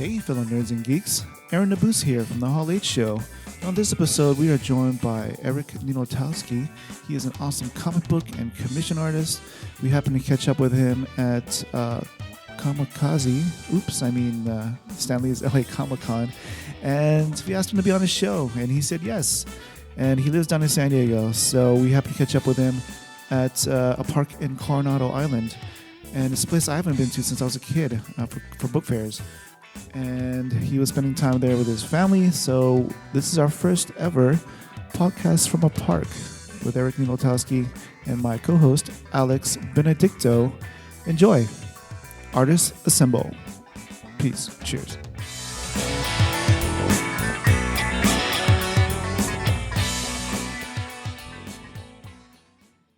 Hey, fellow nerds and geeks. Aaron Nabus here from the Hall H Show. On this episode, we are joined by Eric Ninaltowski. He is an awesome comic book and commission artist. We happened to catch up with him at Stanley's LA Comic-Con. And we asked him to be on his show, and he said yes. And he lives down in San Diego, so we happened to catch up with him at a park in Coronado Island. And it's a place I haven't been to since I was a kid for book fairs. And he was spending time there with his family. So this is our first ever podcast from a park with Eric Ninaltowski and my co-host, Alex Benedicto. Enjoy. Artists assemble. Peace. Cheers.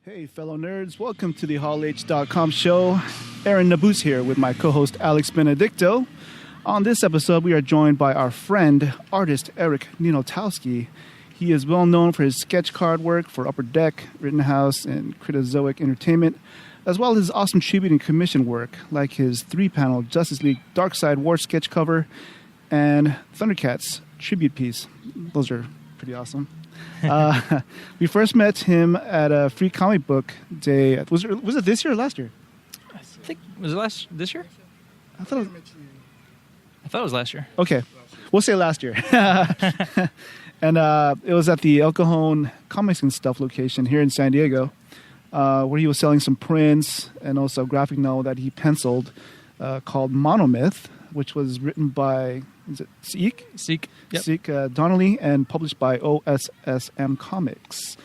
Hey, fellow nerds. Welcome to the HallH.com show. Aaron Nabus here with my co-host, Alex Benedicto. On this episode, we are joined by our friend, artist Eric Ninaltowski. He is well known for his sketch card work for Upper Deck, Rittenhouse, and Critozoic Entertainment, as well as his awesome tribute and commission work, like his 3-panel Justice League Darkseid War sketch cover and Thundercats tribute piece. Those are pretty awesome. We first met him at a free comic book day. Was it this year or last year? I think was it this year? I thought it was last year. Okay, we'll say last year. And it was at the El Cajon Comics and Stuff location here in San Diego, where he was selling some prints and also a graphic novel that he penciled called Monomyth, which was written by, is it Seek? Yep. Seek Donnelly and published by OSSM Comics.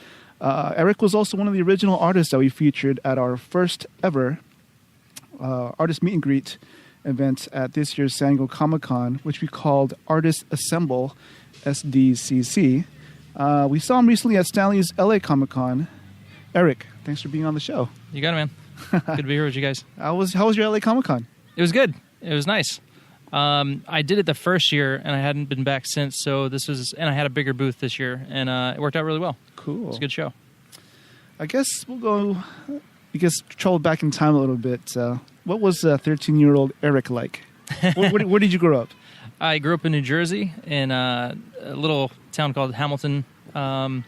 Eric was also one of the original artists that we featured at our first ever artist meet and greet event at this year's San Diego Comic-Con, which we called Artists Assemble, SDCC. We saw him recently at Stanley's LA Comic-Con. Eric, thanks for being on the show. You got it, man. Good to be here with you guys. How was your LA Comic-Con? It was good. It was nice. I did it the first year, and I hadn't been back since, and I had a bigger booth this year, and it worked out really well. Cool. It was a good show. I guess travel back in time a little bit. What was 13-year-old Eric like? Where did you grow up? I grew up in New Jersey in a little town called Hamilton, and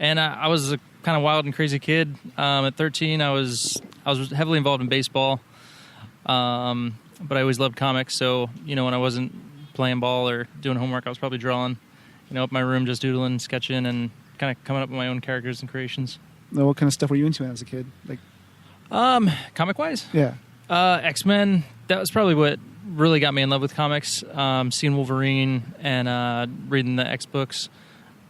I was a kind of wild and crazy kid. At 13, I was heavily involved in baseball, but I always loved comics. So when I wasn't playing ball or doing homework, I was probably drawing, up in my room, just doodling, sketching, and kind of coming up with my own characters and creations. Now, what kind of stuff were you into as a kid? Like, comic-wise? Yeah. X-Men. That was probably what really got me in love with comics. Seeing Wolverine and reading the X books.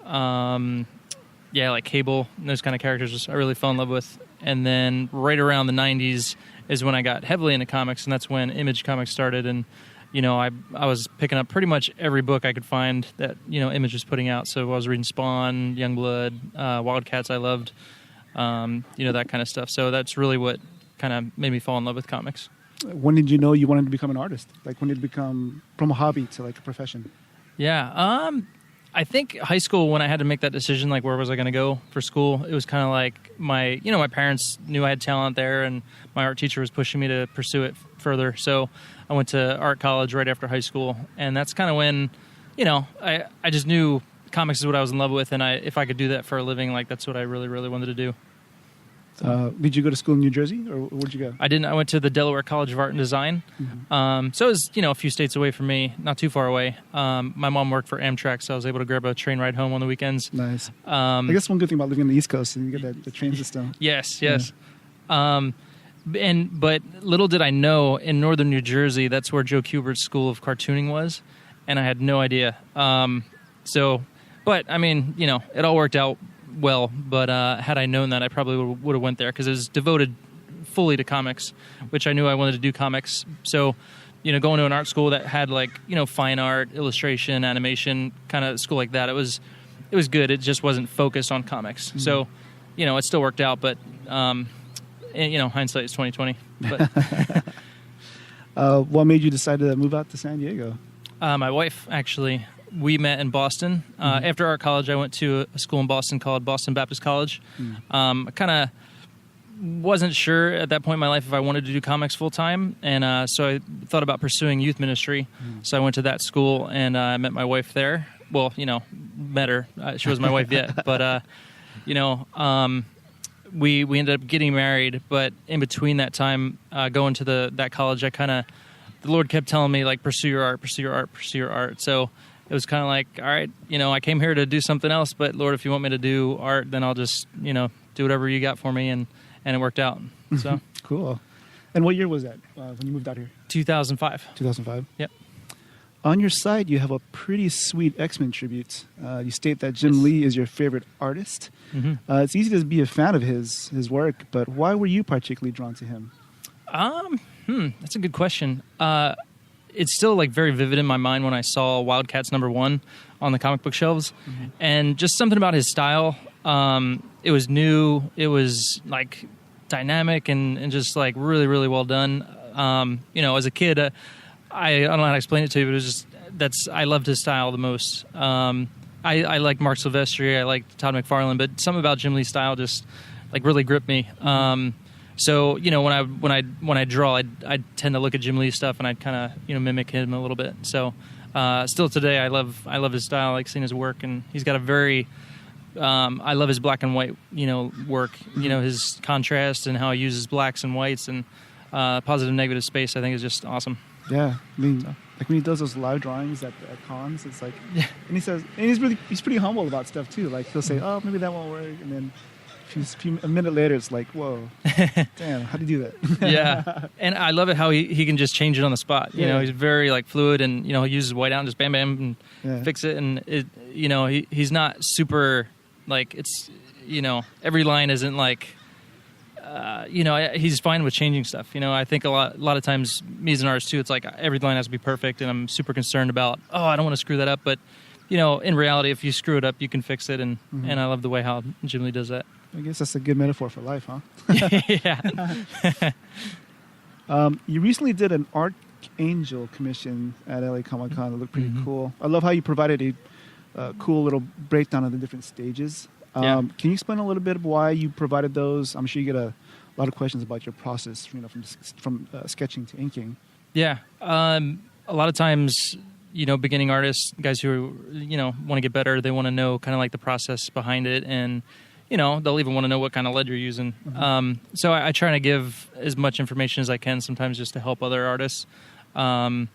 Like Cable and those kind of characters I really fell in love with. And then right around the 90s is when I got heavily into comics, and that's when Image Comics started. And, I was picking up pretty much every book I could find that, Image was putting out. So I was reading Spawn, Youngblood, Wildcats I loved, that kind of stuff. So that's really what kind of made me fall in love with comics. When did you know you wanted to become an artist? Like, when did it become from a hobby to like a profession? Yeah, I think high school, when I had to make that decision, like where was I going to go for school, it was kind of like my parents knew I had talent there, and my art teacher was pushing me to pursue it further. So I went to art college right after high school, and that's kind of when, I just knew comics is what I was in love with, and if I could do that for a living, like that's what I really, really wanted to do. Did you go to school in New Jersey, or where'd you go? I didn't. I went to the Delaware College of Art and Design. Mm-hmm. So it was, a few states away from me, not too far away. My mom worked for Amtrak, so I was able to grab a train ride home on the weekends. Nice. I guess one good thing about living on the East Coast is you get the train system. Yes. Yeah. But little did I know, in northern New Jersey, that's where Joe Kubert's School of Cartooning was, and I had no idea. But I mean, it all worked out well, but had I known that, I probably would have went there, because it was devoted fully to comics, which I knew I wanted to do comics. So, going to an art school that had fine art, illustration, animation, kind of school like that, it was good. It just wasn't focused on comics. Mm-hmm. So, it still worked out, but hindsight is 20/20. But what made you decide to move out to San Diego? My wife, actually. We met in Boston. After art college, I went to a school in Boston called Boston Baptist College. I kind of wasn't sure at that point in my life if I wanted to do comics full time, and so I thought about pursuing youth ministry. So I went to that school, and I met my wife there. Well, met her. She wasn't my wife yet, but we ended up getting married. But in between that time, going to that college, the Lord kept telling me, like, pursue your art, pursue your art, pursue your art. So it was kind of like, all right, I came here to do something else, but Lord, if you want me to do art, then I'll just, do whatever you got for me. And it worked out. So Cool. And what year was that when you moved out here? 2005. 2005? Yep. On your site, you have a pretty sweet X-Men tribute. You state that Jim Lee is your favorite artist. Mm-hmm. It's easy to be a fan of his work, but why were you particularly drawn to him? That's a good question. It's still like very vivid in my mind when I saw Wildcats #1 on the comic book shelves, and just something about his style. It was new. It was like dynamic and just like really, really well done. As a kid, I don't know how to explain it to you, but it was just I loved his style the most. I like Mark Silvestri, I like Todd McFarlane, but something about Jim Lee's style just like really gripped me. So when I draw, I tend to look at Jim Lee's stuff and I'd kind of mimic him a little bit. So still today, I love his style. I like seeing his work, and he's got a very I love his black and white work. His contrast and how he uses blacks and whites and positive negative space. I think is just awesome. Yeah, I mean, like when he does those live drawings at cons, it's like, and he says, and he's pretty humble about stuff too. Like he'll say, "Oh, maybe that won't work," and then a minute later, it's like, "Whoa, damn, how do you do that?" Yeah, and I love it how he can just change it on the spot. He's very like fluid, and he uses white out and just bam, bam, and fix it. And it, he's not super like it's, every line isn't like. He's fine with changing stuff. I think a lot of times, me as an artist too, it's like every line has to be perfect, and I'm super concerned about, I don't want to screw that up. But, in reality, if you screw it up, you can fix it, and I love the way how Jim Lee does that. I guess that's a good metaphor for life, huh? Yeah. You recently did an Archangel commission at LA Comic Con. It looked pretty cool. I love how you provided a cool little breakdown of the different stages. Can you explain a little bit of why you provided those? I'm sure you get a lot of questions about your process, from sketching to inking. Yeah, a lot of times, beginning artists, guys who want to get better, they want to know kind of like the process behind it, and they'll even want to know what kind of lead you're using. So I try to give as much information as I can, sometimes just to help other artists. When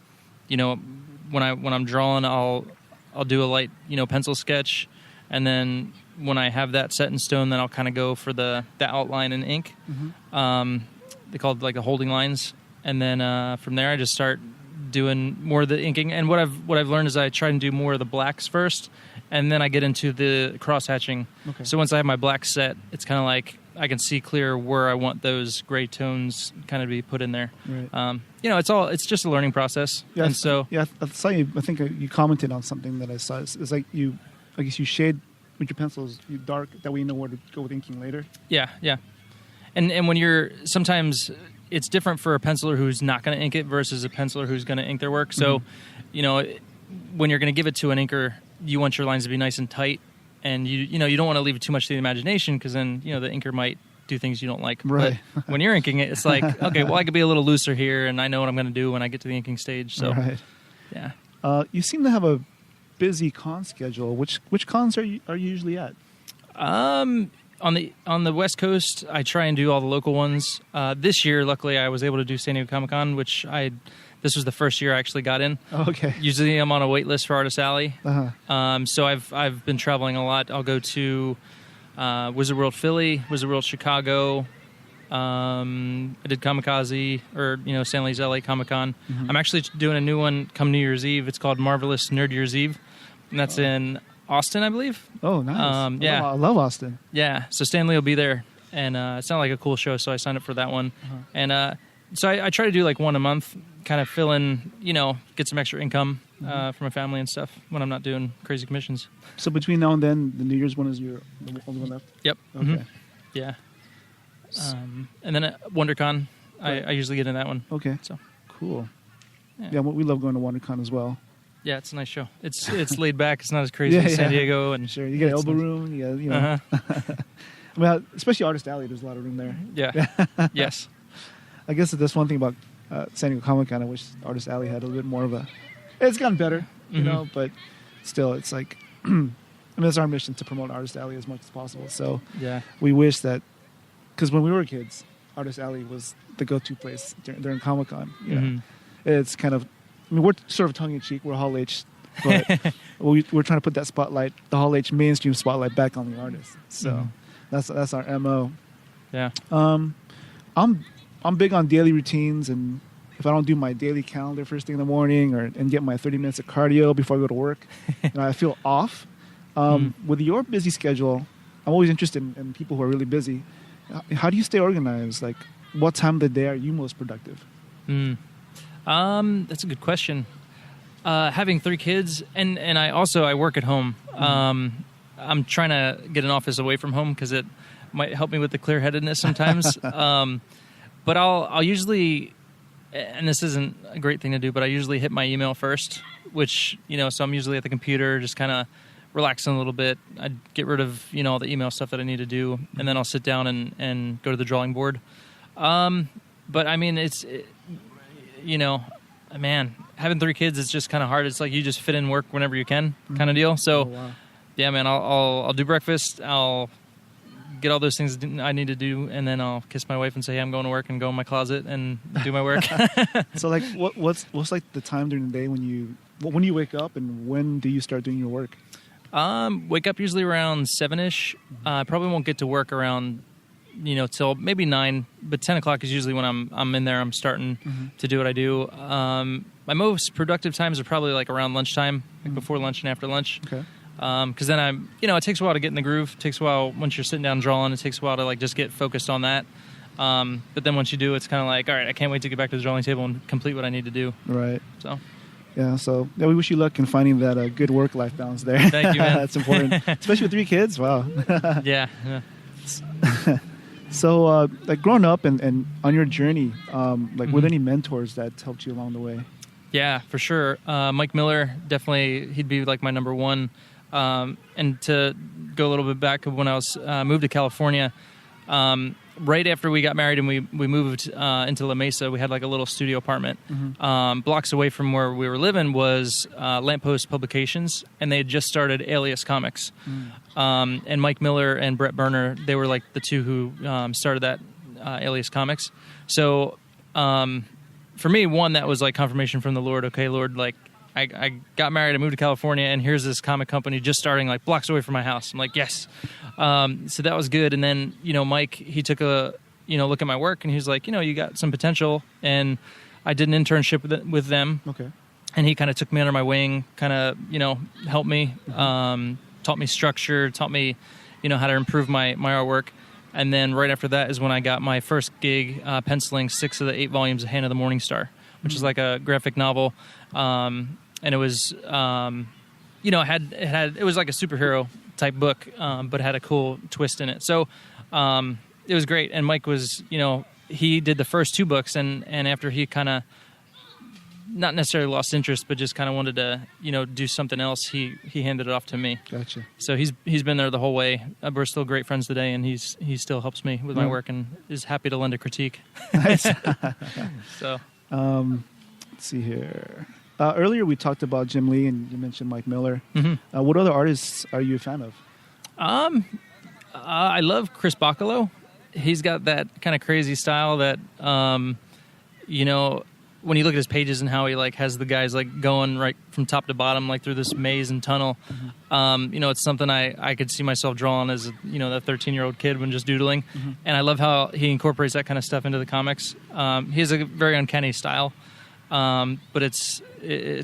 I'm drawing, I'll do a light pencil sketch, and then when I have that set in stone, then I'll kind of go for the outline in ink. They call it like the holding lines, and then from there I just start doing more of the inking. And what I've learned is I try and do more of the blacks first, and then I get into the cross hatching. Okay. So once I have my black set, it's kind of like I can see clear where I want those gray tones kind of be put in there. Right. It's just a learning process. Yeah. And so I saw you. I think you commented on something that I saw. It's like I guess you shade with your pencils, you dark, that way you know where to go with inking later. Yeah. And when sometimes it's different for a penciler who's not going to ink it versus a penciler who's going to ink their work. So, when you're going to give it to an inker, you want your lines to be nice and tight, and you don't want to leave it too much to the imagination, because then, the inker might do things you don't like. Right. But when you're inking it, it's like, okay, well, I could be a little looser here, and I know what I'm going to do when I get to the inking stage. So, right. Yeah. You seem to have a busy con schedule. Which cons are you usually at? On the West Coast, I try and do all the local ones. This year, luckily, I was able to do San Diego Comic Con, which this was the first year I actually got in. Oh, okay. Usually, I'm on a wait list for Artist Alley. So I've been traveling a lot. I'll go to Wizard World Philly, Wizard World Chicago. I did Kamikaze, or San Luis LA Comic Con. I'm actually doing a new one come New Year's Eve. It's called Marvelous Nerd Year's Eve, and that's in Austin, I believe. Oh, nice. I love Austin. Yeah, so Stan Lee will be there, and it sounded like a cool show, so I signed up for that one. And so I try to do like one a month, kind of fill in, get some extra income for my family and stuff when I'm not doing crazy commissions. So between now and then, the New Year's one is the only one left? Yep. Okay. Yeah. And then at WonderCon, I usually get in that one. Okay. So cool. Yeah, we love going to WonderCon as well. Yeah, it's a nice show. It's laid back. It's not as crazy as San Diego, and sure, you get elbow room. Well, especially Artist Alley, there's a lot of room there. Yeah. Yes. I guess that's one thing about San Diego Comic Con. I wish Artist Alley had a little bit more of a. It's gotten better, you know, but still, it's like. I mean, it's our mission to promote Artist Alley as much as possible. So Yeah. we wish that, because when we were kids, Artist Alley was the go-to place during Comic Con. You know, it's kind of. I mean, we're sort of tongue-in-cheek. We're Hall H, but we're trying to put that spotlight, the Hall H mainstream spotlight, back on the artist. So that's our MO. Yeah. I'm big on daily routines, and if I don't do my daily calendar first thing in the morning and get my 30 minutes of cardio before I go to work, you know, I feel off. With your busy schedule, I'm always interested in people who are really busy. How do you stay organized? Like, what time of the day are you most productive? That's a good question. Having 3 kids, and I work at home. I'm trying to get an office away from home because it might help me with the clear-headedness sometimes. But I'll usually, and this isn't a great thing to do, but I usually hit my email first, which, you know, so I'm usually at the computer just kind of relaxing a little bit. I get rid of, you know, all the email stuff that I need to do, and then I'll sit down and go to the drawing board. But I mean, you know, man, having 3 kids is just kind of hard. It's like you just fit in work whenever you can, kind of deal. So, yeah, man, I'll do breakfast. I'll get all those things I need to do, and then I'll kiss my wife and say, hey, I'm going to work, and go in my closet and do my work. So, like, what's like the time during the day when you wake up, and when do you start doing your work? Wake up usually around 7-ish. I probably won't get to work around, you know, till maybe 9, but 10 o'clock is usually when I'm in there. I'm starting to do what I do. My most productive times are probably like around lunchtime, like before lunch and after lunch. Okay. Because then it takes a while to get in the groove. It takes a while once you're sitting down drawing. It takes a while to like just get focused on that. But then once you do, it's kind of like, all right, I can't wait to get back to the drawing table and complete what I need to do. Right. So. Yeah, so we wish you luck in finding that good work-life balance there. Thank you, man. That's important, especially with 3 kids. Wow. Yeah. So, like growing up and on your journey, were there any mentors that helped you along the way? Yeah, for sure. Mike Miller, definitely, he'd be like my number one. And to go a little bit back, when I was moved to California, right after we got married and we moved into La Mesa, we had like a little studio apartment. Blocks away from where we were living was Lamppost Publications, and they had just started Alias Comics. And Mike Miller and Brett Berner, they were like the 2 who started that Alias Comics. So for me, one, that was like confirmation from the Lord. Okay, Lord, like I got married, I moved to California, and here's this comic company just starting like blocks away from my house. I'm like, yes. So that was good. And then, you know, Mike, he took a, you know, look at my work, and he was like, you know, you got some potential. And I did an internship with them. Okay. And he kind of took me under my wing, kind of, you know, helped me, taught me structure, taught me, you know, how to improve my artwork. And then right after that is when I got my first gig penciling 6 of the 8 volumes of Hand of the Morning Star, which is like a graphic novel. And it was, you know, it was like a superhero type book, but had a cool twist in it. So it was great. And Mike was, you know, he did the first 2 books, and after he kind of not necessarily lost interest, but just kind of wanted to, you know, do something else, he handed it off to me. Gotcha. So he's been there the whole way. We're still great friends today, and he still helps me with my work and is happy to lend a critique. Nice. So let's see here. Earlier we talked about Jim Lee, and you mentioned Mike Miller. What other artists are you a fan of? I love Chris Bacalo. He's got that kind of crazy style that, you know, when you look at his pages and how he like has the guys like going right from top to bottom, like through this maze and tunnel, you know, it's something I could see myself drawing as, you know, that 13-year-old kid when just doodling. And I love how he incorporates that kind of stuff into the comics. He has a very uncanny style, but it's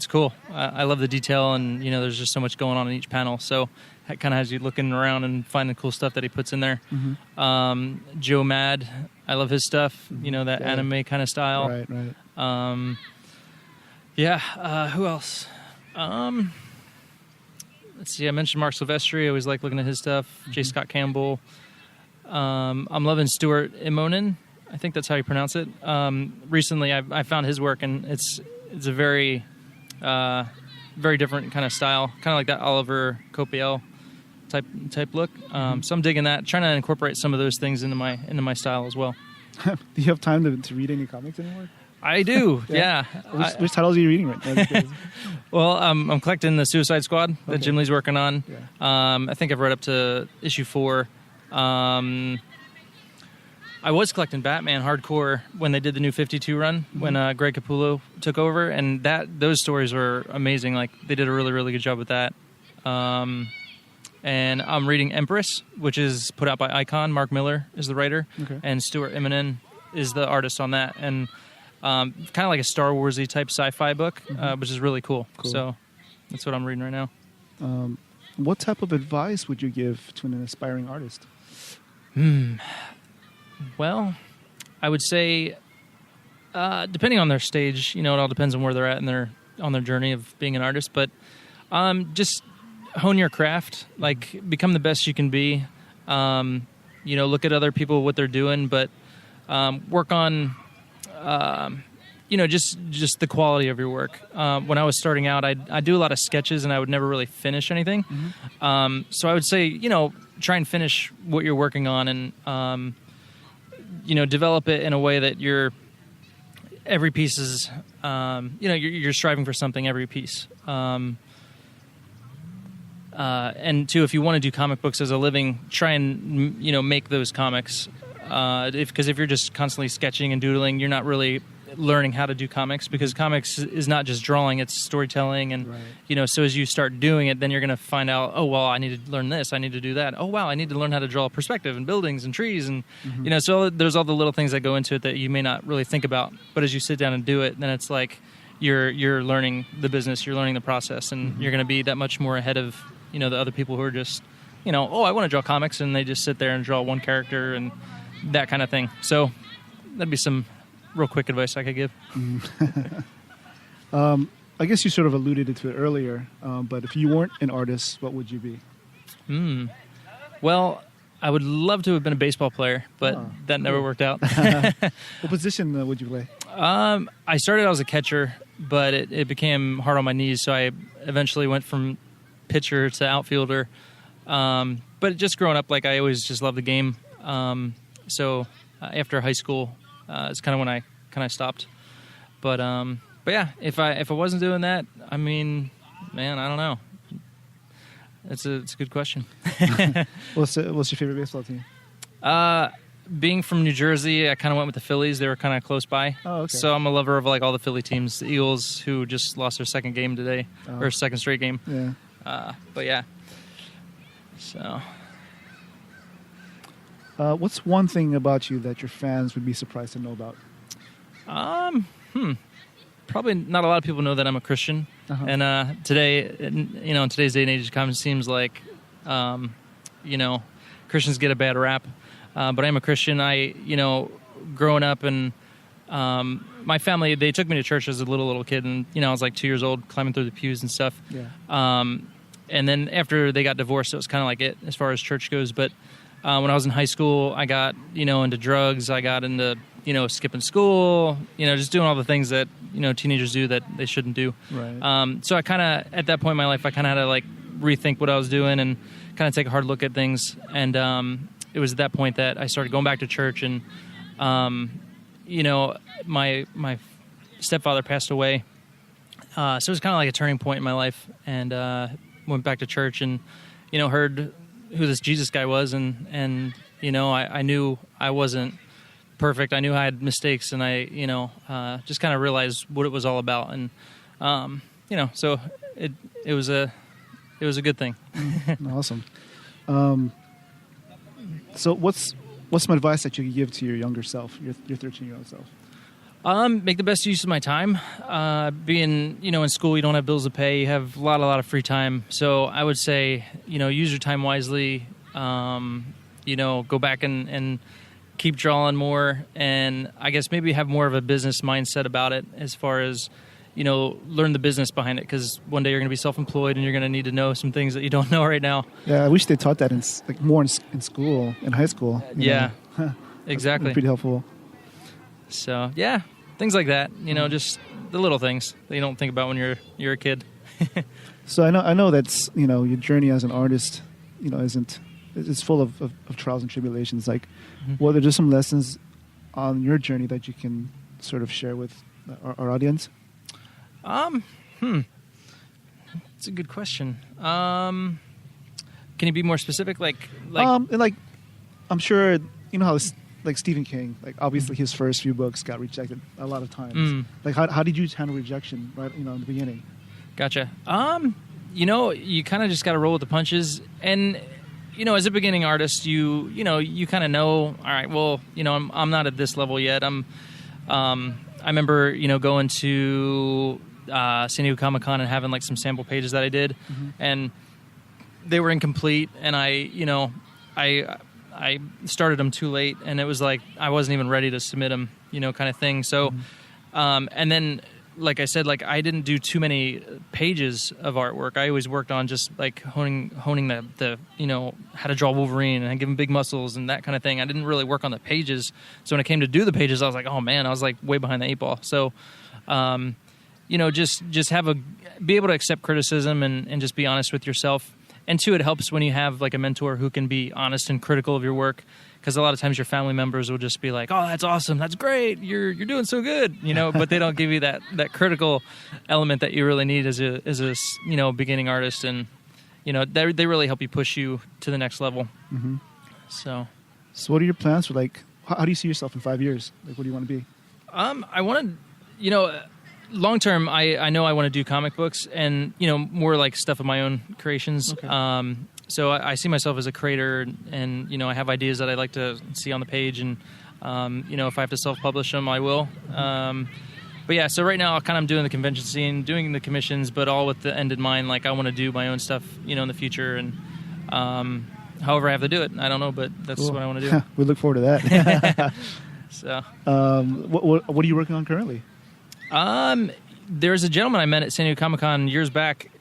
cool. I love the detail, and, you know, there's just so much going on in each panel. So it kind of has you looking around and finding cool stuff that he puts in there. Joe Mad, I love his stuff, you know, that anime kind of style. Right. Who else? Let's see, I mentioned Mark Silvestri. I always like looking at his stuff. J. Scott Campbell. I'm loving Stuart Immonen. I think that's how you pronounce it. Recently, I found his work, and it's a very, very different kind of style, kind of like that Oliver Copiel type look. So I'm digging that, trying to incorporate some of those things into my style as well. Do you have time to read any comics anymore? I do, yeah. Which titles are you reading right now? Well, I'm collecting the Suicide Squad that Okay. Jim Lee's working on. Yeah. I think I've read up to issue 4. I was collecting Batman hardcore when they did the New 52 run, when Greg Capullo took over, and those stories were amazing. Like, they did a really, really good job with that. And I'm reading Empress, which is put out by Icon. Mark Miller is the writer, Okay. and Stuart Immonen is the artist on that. And kind of like a Star Warsy type sci-fi book, which is really cool. So that's what I'm reading right now. What type of advice would you give to an aspiring artist? Well, I would say, depending on their stage, it all depends on where they're at on their journey of being an artist. But just hone your craft, like become the best you can be. Look at other people, what they're doing, but work on, just the quality of your work. When I was starting out, I do a lot of sketches, and I would never really finish anything. So I would say, try and finish what you're working on, and develop it in a way that every piece is, you're striving for something every piece. And two, if you want to do comic books as a living, try and, make those comics. Because if you're just constantly sketching and doodling, you're not really learning how to do comics, because comics is not just drawing, it's storytelling. And, so as you start doing it, then you're going to find out, oh, well, I need to learn this, I need to do that. Oh, wow, I need to learn how to draw perspective and buildings and trees. And, so there's all the little things that go into it that you may not really think about. But as you sit down and do it, then it's like you're learning the business, you're learning the process, and you're going to be that much more ahead of, the other people who are just, I want to draw comics, and they just sit there and draw one character and that kind of thing. So that'd be some real quick advice I could give. I guess you sort of alluded to it earlier, but if you weren't an artist, what would you be? Well, I would love to have been a baseball player, but that never worked out. What position would you play? I started out as a catcher, but it became hard on my knees, so I eventually went from pitcher to outfielder. But just growing up, like, I always just loved the game. So after high school, it's kind of when I kind of stopped. But yeah, if I wasn't doing that, I mean, man, I don't know. It's a good question. What's your favorite baseball team? Being from New Jersey, I kind of went with the Phillies. They were kind of close by. Oh, okay. So I'm a lover of, like, all the Philly teams. The Eagles, who just lost their second game today, or second straight game. Yeah. But yeah. So. What's one thing about you that your fans would be surprised to know about? Probably not a lot of people know that I'm a Christian. And today, in today's day and age, it kind of seems like, Christians get a bad rap. But I am a Christian. Growing up, and my family, they took me to church as a little kid, and I was like 2 years old, climbing through the pews and stuff. Yeah. And then after they got divorced, it was kind of like it as far as church goes. But when I was in high school, I got into drugs. I got into skipping school. Just doing all the things that teenagers do that they shouldn't do. Right. So I kind of, at that point in my life, I kind of had to, like, rethink what I was doing and kind of take a hard look at things. And it was at that point that I started going back to church, and my stepfather passed away, so it was kind of like a turning point in my life, and went back to church and heard who this Jesus guy was, and I knew I wasn't perfect. I knew I had mistakes, and I just kind of realized what it was all about, and so it was a good thing. Awesome. So what's some advice that you could give to your younger self, your 13-year-old self? Make the best use of my time. Being, in school, you don't have bills to pay. You have a lot of free time. So I would say, use your time wisely. Go back and keep drawing more. And I guess maybe have more of a business mindset about it, as far as, learn the business behind it. Because one day you're going to be self-employed, and you're going to need to know some things that you don't know right now. Yeah, I wish they taught that more in school, in high school. Yeah, exactly. Pretty helpful. So, yeah, things like that, just the little things that you don't think about when you're a kid. So I know that's, your journey as an artist, isn't, it's full of trials and tribulations. Like, what are just some lessons on your journey that you can sort of share with our audience? It's a good question. Can you be more specific? And like, I'm sure how like Stephen King, like obviously his first few books got rejected a lot of times. Like, how did you handle rejection right in the beginning? Gotcha. You kind of just got to roll with the punches, and as a beginning artist, you kind of know. All right, well, I'm not at this level yet. I remember going to San Diego Comic-Con and having like some sample pages that I did, and they were incomplete, and I started them too late, and it was like I wasn't even ready to submit them, kind of thing. So, and then, like I said, like I didn't do too many pages of artwork. I always worked on just like honing the how to draw Wolverine and give him big muscles and that kind of thing. I didn't really work on the pages. So when it came to do the pages, I was like, oh man, I was like way behind the 8 ball. So, just be able to accept criticism and just be honest with yourself. And two, it helps when you have like a mentor who can be honest and critical of your work, because a lot of times your family members will just be like, "Oh, that's awesome, that's great, you're doing so good," but they don't give you that critical element that you really need as a beginning artist, and they really help you push you to the next level. So what are your plans for, like, how do you see yourself in 5 years? Like, what do you want to be? I want to, long term, I know I want to do comic books and more like stuff of my own creations. Okay. So I see myself as a creator, and I have ideas that I like to see on the page, and if I have to self-publish them, I will. But yeah, so right now I'm doing the convention scene, doing the commissions, but all with the end in mind. Like I want to do my own stuff, in the future, and however I have to do it, I don't know, but that's cool. What I want to do. We look forward to that. So, what are you working on currently? There's a gentleman I met at San Diego Comic-Con years back,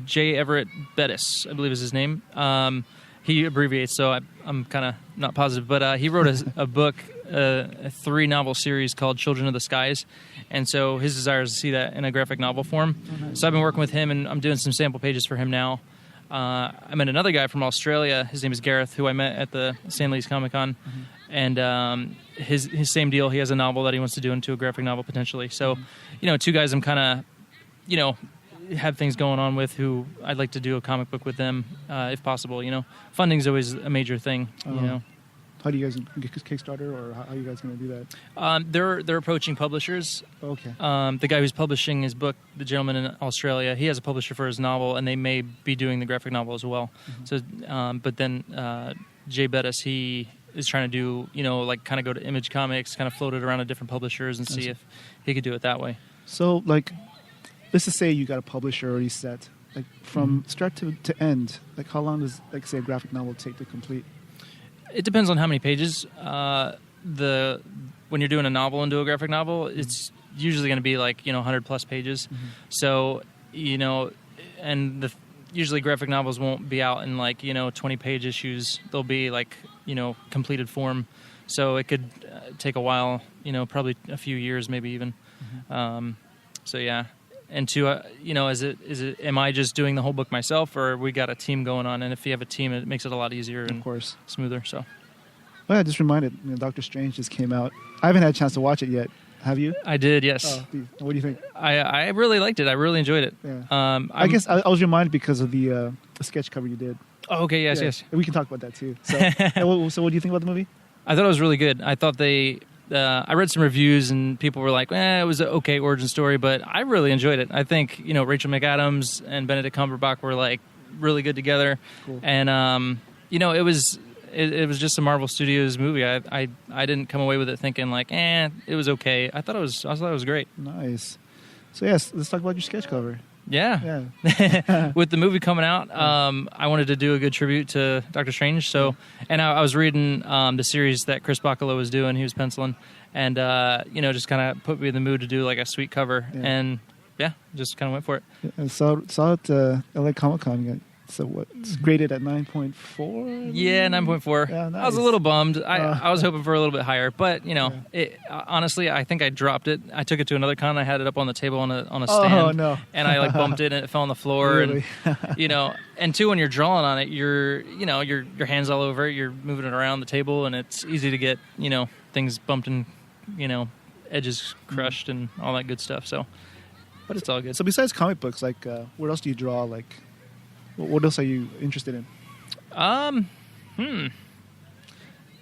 J. Everett Bettis, I believe is his name. He abbreviates, so I'm kind of not positive, but he wrote a book, a 3-novel series called Children of the Skies, and so his desire is to see that in a graphic novel form. Oh, nice. So I've been working with him, and I'm doing some sample pages for him now. I met another guy from Australia. His name is Gareth, who I met at the San Luis Comic-Con. And his same deal. He has a novel that he wants to do into a graphic novel potentially. So, two guys I'm kind of, have things going on with who I'd like to do a comic book with them, if possible. Funding's always a major thing. How do you guys get Kickstarter, or how are you guys going to do that? They're approaching publishers. Okay. The guy who's publishing his book, the gentleman in Australia, he has a publisher for his novel, and they may be doing the graphic novel as well. So, but then Jay Bettis, he is trying to do, like kind of go to Image Comics, kind of float it around to different publishers and see if he could do it that way. So, like, let's just say you got a publisher already set. Like, from start to end, like, how long does, like, say, a graphic novel take to complete? It depends on how many pages. When you're doing a novel into a graphic novel, it's usually going to be like 100+ pages. So and usually graphic novels won't be out in like 20-page issues. They'll be like completed form. So it could take a while. Probably a few years, maybe even. So yeah. And two, is it? Am I just doing the whole book myself, or we got a team going on? And if you have a team, it makes it a lot easier and of course smoother. So, well, I just reminded, Doctor Strange just came out. I haven't had a chance to watch it yet. Have you? I did, yes. Oh, what do you think? I really liked it. I really enjoyed it. Yeah. I guess I was reminded because of the sketch cover you did. Oh, okay, yes. We can talk about that too. So, so what do you think about the movie? I thought it was really good. I thought I read some reviews and people were like, it was an okay origin story, but I really enjoyed it. I think, Rachel McAdams and Benedict Cumberbatch were like really good together. Cool. And, it was just a Marvel Studios movie. I didn't come away with it thinking like, it was okay. I thought it was great. Nice. So yes, let's talk about your sketch cover. Yeah. With the movie coming out, I wanted to do a good tribute to Doctor Strange. So, and I was reading the series that Chris Bacalo was doing. He was penciling, and just kind of put me in the mood to do like a sweet cover. Yeah. And just kind of went for it. Yeah, and saw it LA Comic-Con. So what? It's graded at 9.4. Yeah, 9.4. Yeah, nice. I was a little bummed. I was hoping for a little bit higher, but honestly, I think I dropped it. I took it to another con. I had it up on the table on a stand. Oh no! And I bumped it and it fell on the floor. Really? And and two, when you're drawing on it, your hands all over it. You're moving it around the table, and it's easy to get things bumped and edges crushed and all that good stuff. So, but it's all good. So besides comic books, what else do you draw? What else are you interested in?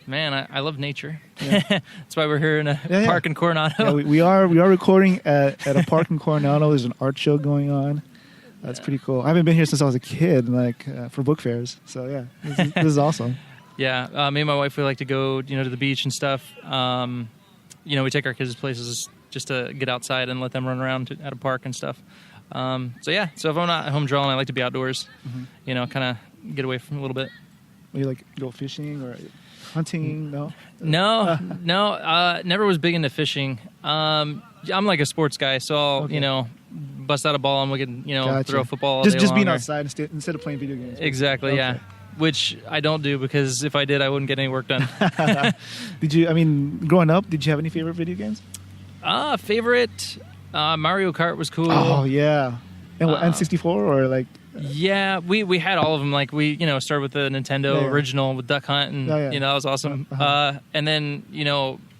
Man, I love nature. Yeah. That's why we're here in a park in Coronado. Yeah, we are recording at a park in Coronado. There's an art show going on. That's pretty cool. I haven't been here since I was a kid, for book fairs. So yeah, this is awesome. Yeah, me and my wife, we like to go, to the beach and stuff. We take our kids to places just to get outside and let them run around at a park and stuff. So if I'm not at home drawing, I like to be outdoors. Mm-hmm. Kind of get away from a little bit. You go fishing or hunting? No. No. Never was big into fishing. I'm like a sports guy, so I'll bust out a ball and we can Gotcha. Throw a football. All just day long being outside instead of playing video games. Exactly. Okay. Yeah. Which I don't do because if I did, I wouldn't get any work done. Did you? Growing up, did you have any favorite video games? Favorite. Mario Kart was cool. Oh yeah, and N64 or Yeah, we had all of them. We started with the Nintendo original with Duck Hunt, and that was awesome. And then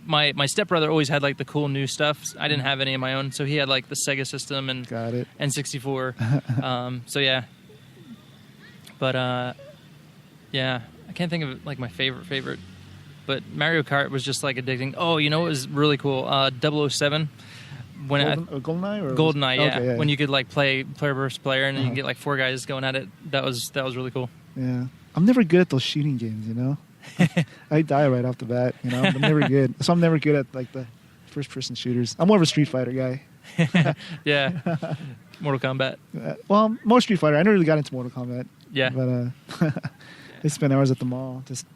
my stepbrother always had the cool new stuff. I didn't have any of my own, so he had the Sega system and Got it. N64. So yeah, but I can't think of my favorite. But Mario Kart was just addicting. Oh, what was really cool? 007. GoldenEye or GoldenEye, yeah. Okay, yeah. When you could play player versus player, and then you can get 4 guys going at it. That was really cool. Yeah, I'm never good at those shooting games. I die right off the bat. I'm never good. So I'm never good at the first person shooters. I'm more of a Street Fighter guy. Yeah, Mortal Kombat. Well, more Street Fighter. I never really got into Mortal Kombat. Yeah, but I spent hours at the mall just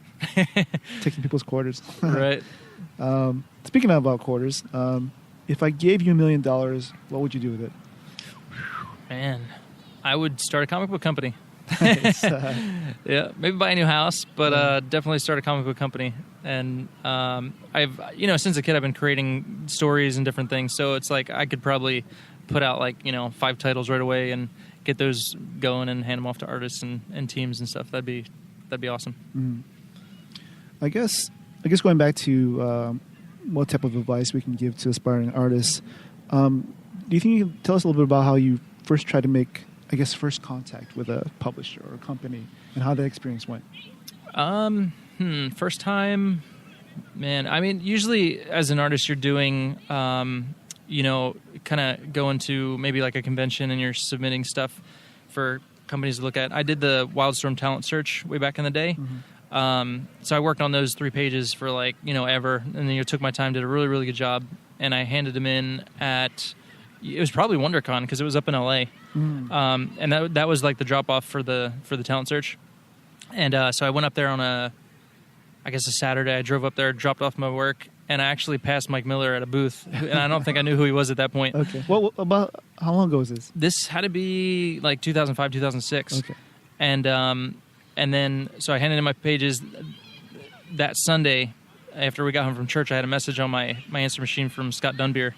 taking people's quarters. Right. Speaking about quarters. If I gave you $1 million, what would you do with it? Man, I would start a comic book company. Nice. Yeah, maybe buy a new house, but definitely start a comic book company. And I've, since a kid, I've been creating stories and different things. So it's I could probably put out 5 titles right away and get those going and hand them off to artists and teams and stuff. That'd be awesome. Mm. I guess going back to what type of advice we can give to aspiring artists. Do you think you can tell us a little bit about how you first tried to make, first contact with a publisher or a company and how that experience went? First time, man. Usually as an artist, you're doing, kind of going to maybe a convention and you're submitting stuff for companies to look at. I did the Wildstorm talent search way back in the day. Mm-hmm. So I worked on those 3 pages for ever, and then took my time, did a really, really good job, and I handed them in it was probably WonderCon because it was up in LA. Mm. And that was the drop off for the talent search. And so I went up there on a Saturday. I drove up there, dropped off my work, and I actually passed Mike Miller at a booth, and I don't think I knew who he was at that point. Okay. Well, about how long ago was this? This had to be 2005, 2006. Okay. And then, so I handed in my pages that Sunday. After we got home from church, I had a message on my answer machine from Scott Dunbier.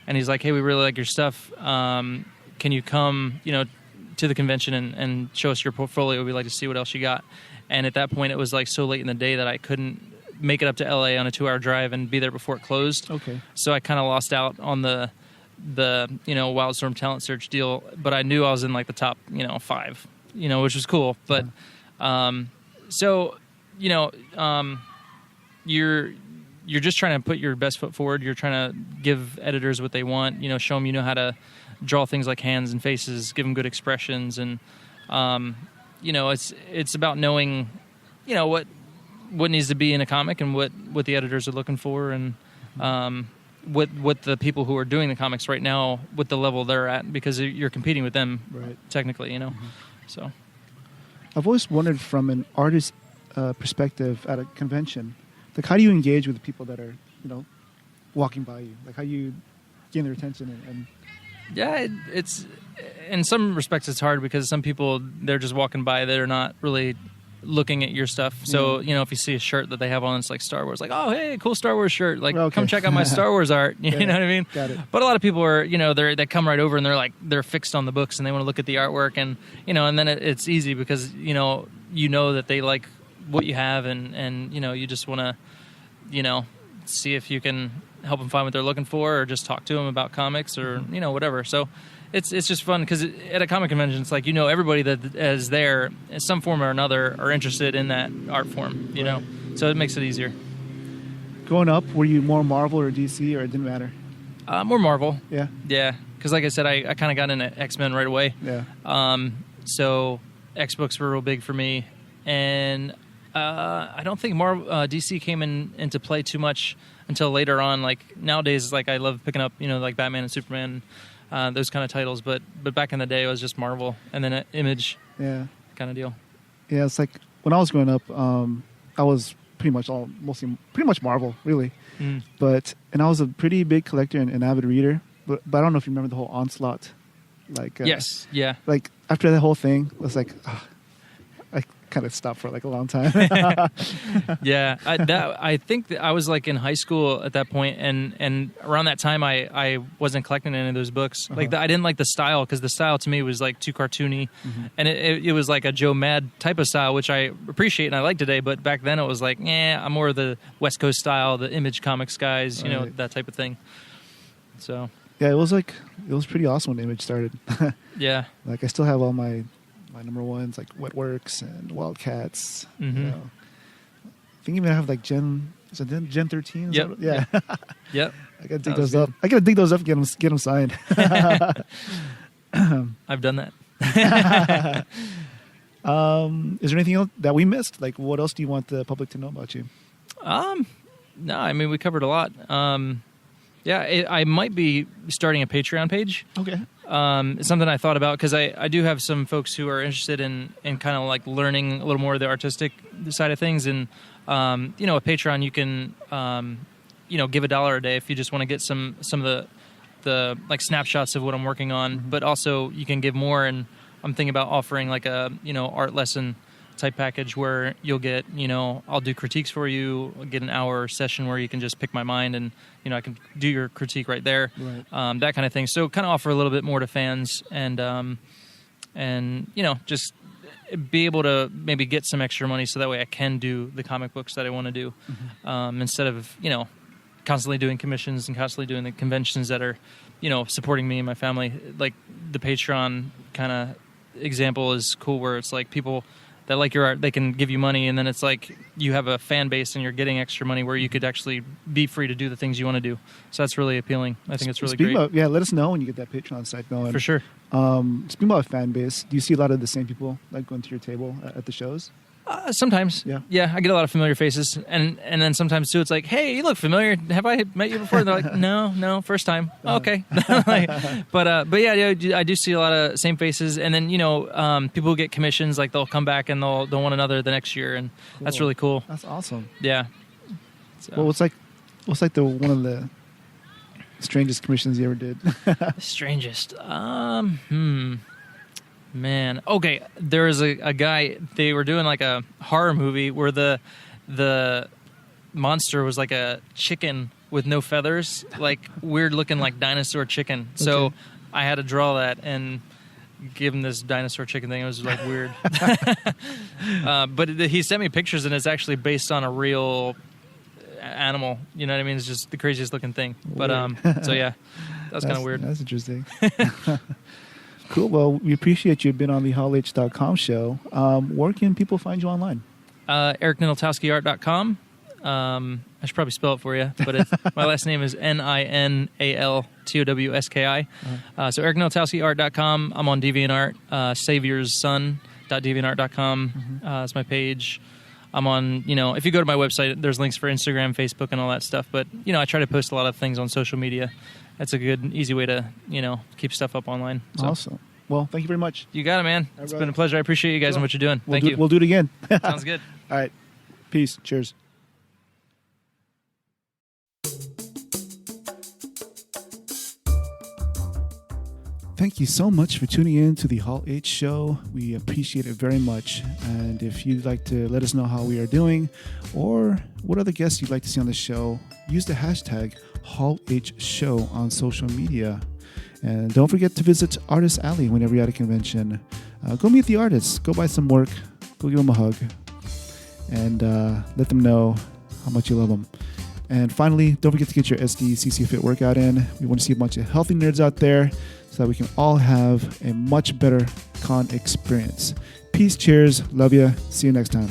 And he's like, hey, we really like your stuff. Can you come, to the convention and show us your portfolio? We'd like to see what else you got. And at that point, it was so late in the day that I couldn't make it up to LA on a 2-hour drive and be there before it closed. Okay. So I kind of lost out on the Wildstorm talent search deal. But I knew I was in the top, 5, which was cool. But... Yeah. You're just trying to put your best foot forward. You're trying to give editors what they want, show them, how to draw things like hands and faces, give them good expressions. And, it's about knowing, what needs to be in a comic and what the editors are looking for. And, what the people who are doing the comics right now, what the level they're at, because you're competing with them, right, technically, Mm-hmm. So I've always wondered from an artist perspective at a convention, how do you engage with the people that are, walking by you? How you gain their attention and Yeah, it's in some respects it's hard because some people, they're just walking by, they're not really looking at your stuff. So, if you see a shirt that they have on, it's like Star Wars, like, oh, hey, cool Star Wars shirt. Like, come check out my Star Wars art. You know what I mean? Got it. But a lot of people are, they come right over and they're fixed on the books and they want to look at the artwork and, and then it's easy because, that they like what you have and you just want to, see if you can help them find what they're looking for or just talk to them about comics or, whatever. So it's just fun because at a comic convention, it's like, everybody that is there in some form or another are interested in that art form, know? So it makes it easier. Growing up, were you more Marvel or DC or it didn't matter? More Marvel. Yeah. Yeah. Because like I said, I kind of got into X-Men right away. Yeah. So X-books were real big for me. And I don't think DC came into play too much until later on. Like nowadays, like I love picking up, like Batman and Superman, those kind of titles. But back in the day, it was just Marvel and then an Image, kind of deal. Yeah, it's like when I was growing up, I was pretty much Marvel, really. And I was a pretty big collector and avid reader. But I don't know if you remember the whole Onslaught. Like yes, yeah. Like after that whole thing, it was like. I kind of stopped for like a long time. Yeah, I think that I was like in high school at that point, and around that time I wasn't collecting any of those books. Like I didn't like the style because the style to me was like too cartoony, and it was like a Joe Mad type of style, which I appreciate and I like today. But back then it was like, I'm more of the West Coast style, the Image Comics guys, that type of thing. So yeah, it was pretty awesome when Image started. Yeah, like I still have all my number ones like Wetworks and Wildcats. I think even I have like Gen 13. Yep. Yeah. Yep. I gotta dig those up. I gotta dig those up and get them signed. I've done that. Is there anything else that we missed? Like, what else do you want the public to know about you? No, I mean we covered a lot. Yeah, I might be starting a Patreon page. Okay. It's something I thought about because I do have some folks who are interested in kind of like learning a little more of the artistic side of things. And, a Patreon, you can, give $1 a day if you just want to get some of the like snapshots of what I'm working on. But also you can give more. And I'm thinking about offering like a, art lesson type package where you'll get, I'll do critiques for you, get an hour session where you can just pick my mind and, I can do your critique right there, right. That kind of thing. So kind of offer a little bit more to fans and just be able to maybe get some extra money so that way I can do the comic books that I want to do instead of, constantly doing commissions and constantly doing the conventions that are, supporting me and my family. Like the Patreon kind of example is cool where it's like people that like your art, they can give you money, and then it's like you have a fan base and you're getting extra money where you could actually be free to do the things you want to do. So that's really appealing. I think it's really great. Let us know when you get that Patreon site going. For sure. Speaking about fan base, do you see a lot of the same people like going to your table at the shows? Sometimes. Yeah, I get a lot of familiar faces. And then sometimes, too, it's like, hey, you look familiar. Have I met you before? And they're like, no, first time. Okay. But yeah, I do see a lot of same faces. And then, people who get commissions, like they'll come back and they'll want another the next year. And that's really cool. That's awesome. Yeah. So. Well, what's like one of the strangest commissions you ever did? Strangest? Man, okay. There was a guy. They were doing like a horror movie where the monster was like a chicken with no feathers, like weird looking like dinosaur chicken. So I had to draw that and give him this dinosaur chicken thing. It was like weird. But he sent me pictures, and it's actually based on a real animal. You know what I mean? It's just the craziest looking thing. But so yeah, that was kind of weird. That's interesting. Cool. Well, we appreciate you being on the HallH.com show. Where can people find you online? EricNinaltowskiArt.com. I should probably spell it for you, but my last name is Ninaltowski. So EricNinaltowskiArt.com. I'm on DeviantArt. SaviorsSon.deviantart.com. That's my page. I'm on, if you go to my website, there's links for Instagram, Facebook, and all that stuff. But, I try to post a lot of things on social media. That's a good, easy way to, keep stuff up online. So. Awesome. Well, thank you very much. You got it, man. It's been a pleasure. I appreciate you guys and what you're doing. Thank you. We'll do it again. Sounds good. All right. Peace. Cheers. thank you so much for tuning in to the Hall H Show. We appreciate it very much. And if you'd like to let us know how we are doing or what other guests you'd like to see on the show, use the hashtag Hall H Show on social media. And don't forget to visit Artist Alley whenever you're at a convention. Go meet the artists. Go buy some work. Go give them a hug. And let them know how much you love them. And finally, don't forget to get your SDCC Fit workout in. We want to see a bunch of healthy nerds out there so that we can all have a much better con experience. Peace, cheers, love you. See you next time.